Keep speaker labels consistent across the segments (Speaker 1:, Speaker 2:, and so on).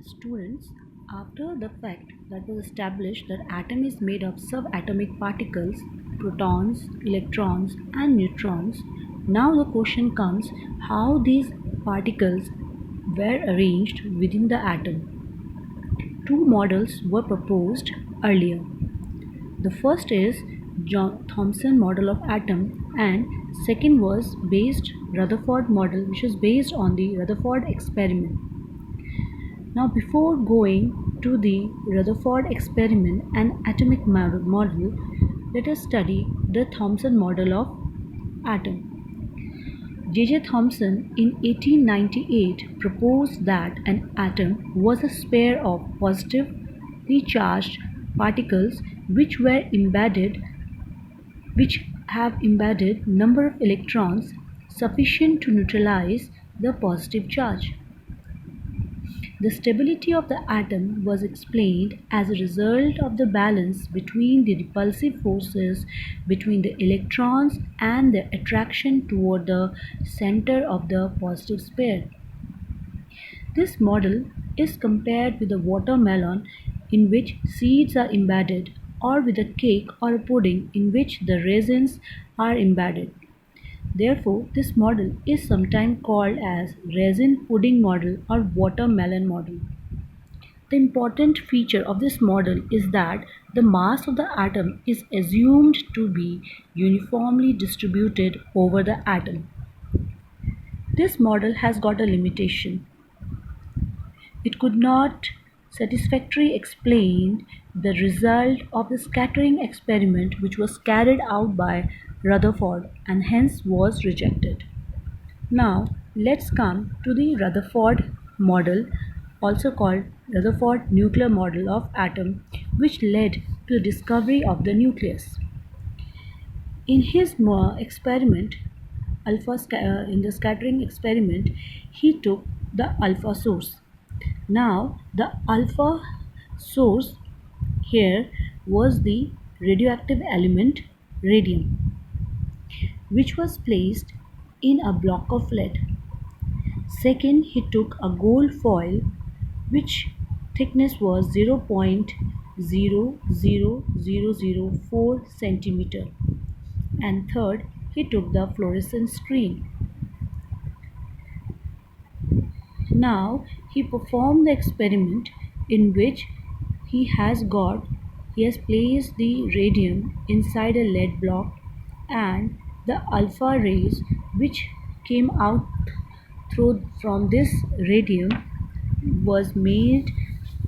Speaker 1: Students, after the fact that was established that atom is made of subatomic particles, protons, electrons and neutrons, now the question comes how these particles were arranged within the atom. Two models were proposed earlier. The first is John Thomson model of atom and second was based Rutherford model which was based on the Rutherford experiment. Now, before going to the Rutherford experiment and atomic model, let us study the Thomson model of atom. J.J. Thomson in 1898 proposed that an atom was a pair of positively charged particles which have embedded number of electrons sufficient to neutralize the positive charge. The stability of the atom was explained as a result of the balance between the repulsive forces between the electrons and the attraction toward the center of the positive sphere. This model is compared with a watermelon in which seeds are embedded or with a cake or a pudding in which the raisins are embedded. Therefore, this model is sometimes called as resin pudding model or watermelon model. The important feature of this model is that the mass of the atom is assumed to be uniformly distributed over the atom. This model has got a limitation. It could not satisfactorily explain the result of the scattering experiment which was carried out by Rutherford and hence was rejected. Now let's come to the Rutherford model, also called Rutherford nuclear model of atom, which led to the discovery of the nucleus. In his experiment, in the scattering experiment, he took the alpha source. Now the alpha source here was the radioactive element radium, which was placed in a block of lead. Second, he took a gold foil which thickness was 0.00004 centimeter. And third, he took the fluorescent screen. Now he performed the experiment in which he has placed the radium inside a lead block and the alpha rays which came out from this radium was made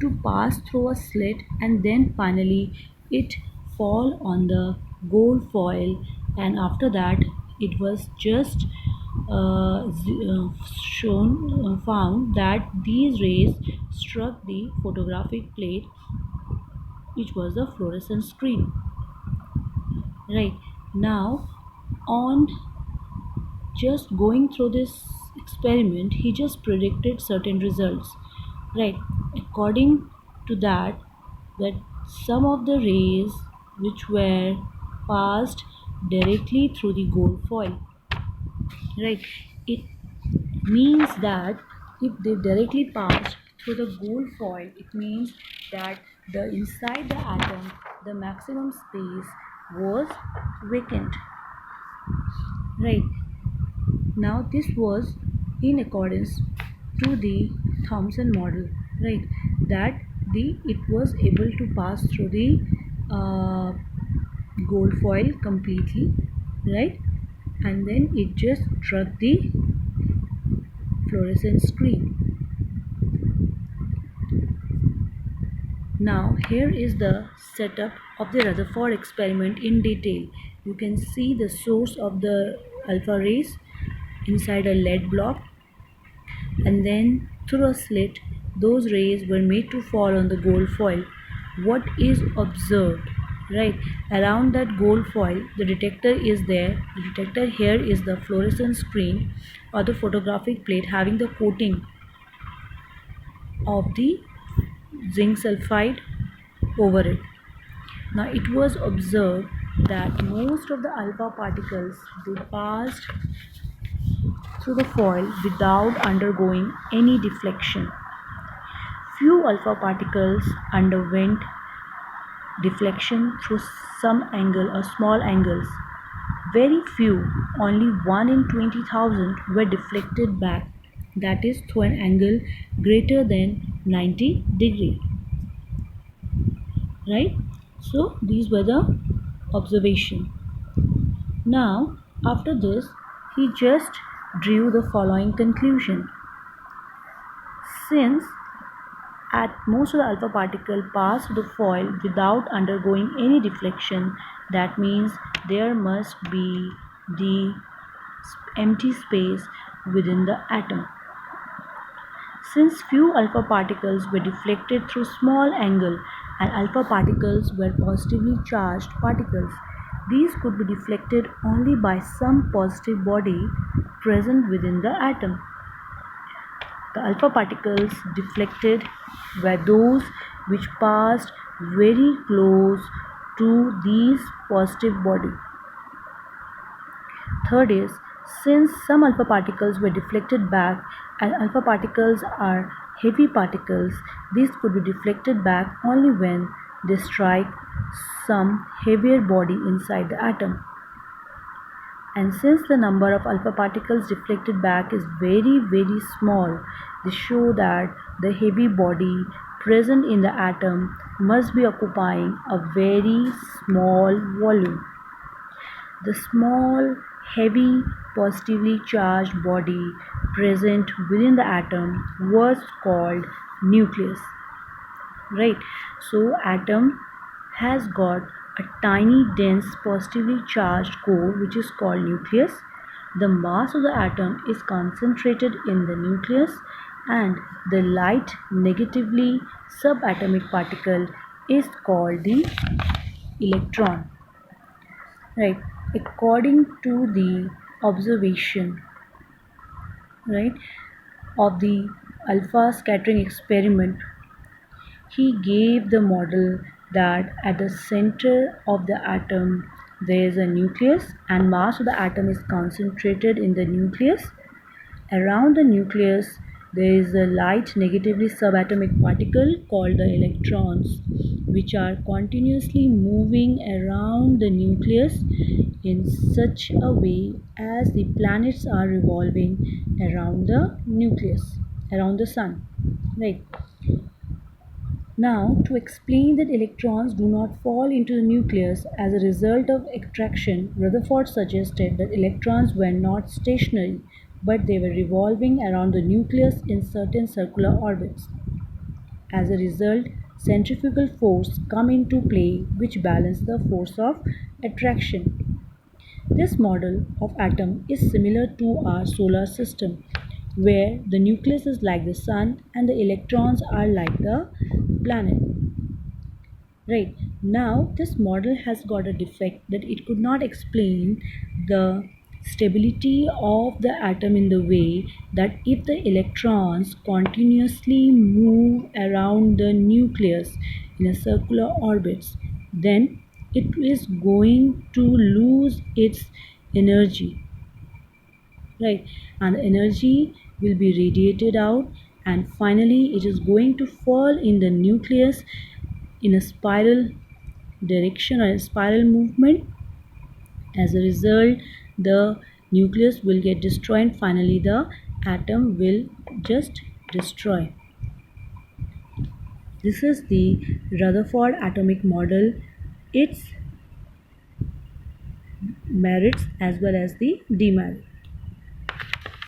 Speaker 1: to pass through a slit and then finally it fall on the gold foil, and after that it was just found that these rays struck the photographic plate which was the fluorescent screen. Right, now on just going through this experiment he just predicted certain results, right? According to that some of the rays which were passed directly through the gold foil, right, it means that if they directly passed through the gold foil, it means that the inside the atom the maximum space was vacant, right? Now this was in accordance to the Thomson model, right, that it was able to pass through the gold foil completely, right, and then it just struck the fluorescent screen. Now here is the setup of the Rutherford experiment in detail. You can see the source of the alpha rays inside a lead block, and then through a slit those rays were made to fall on the gold foil. What is observed, right, around that gold foil, the detector is there. The detector here is the fluorescent screen or the photographic plate having the coating of the zinc sulfide over it. Now it was observed that most of the alpha particles they passed through the foil without undergoing any deflection. Few alpha particles underwent deflection through some angle or small angles. Very few, only 1 in 20,000, were deflected back, that is, through an angle greater than 90 degree. Right? So these were the observation. Now, after this, he just drew the following conclusion. Since at most of the alpha particle pass through the foil without undergoing any deflection, that means there must be the empty space within the atom. Since few alpha particles were deflected through small angle and alpha particles were positively charged particles, these could be deflected only by some positive body present within the atom. The alpha particles deflected were those which passed very close to these positive body. Third is, since some alpha particles were deflected back and alpha particles are heavy particles, these could be deflected back only when they strike some heavier body inside the atom. And since the number of alpha particles deflected back is very small, they show that the heavy body present in the atom must be occupying a very small volume. The small, heavy, positively charged body present within the atom was called nucleus. Right? So atom has got a tiny dense positively charged core which is called nucleus. The mass of the atom is concentrated in the nucleus and the light negatively subatomic particle is called the electron. Right? According to the observation, right, of the alpha scattering experiment, he gave the model that at the center of the atom there is a nucleus and mass of the atom is concentrated in the nucleus. Around the nucleus there is a light negatively subatomic particle called the electrons, which are continuously moving around the nucleus in such a way as the planets are revolving around the nucleus, around the sun. Right. Now, to explain that electrons do not fall into the nucleus as a result of attraction, Rutherford suggested that electrons were not stationary, but they were revolving around the nucleus in certain circular orbits. As a result, centrifugal force come into play which balance the force of attraction. This model of atom is similar to our solar system, where the nucleus is like the sun and the electrons are like the planet. Right. Now this model has got a defect that it could not explain the stability of the atom in the way that if the electrons continuously move around the nucleus in a circular orbits, then it is going to lose its energy, right, and the energy will be radiated out and finally it is going to fall in the nucleus in a spiral direction or a spiral movement. As a result, the nucleus will get destroyed and finally the atom will just destroy. This is the Rutherford atomic model, its merits as well as the demerits.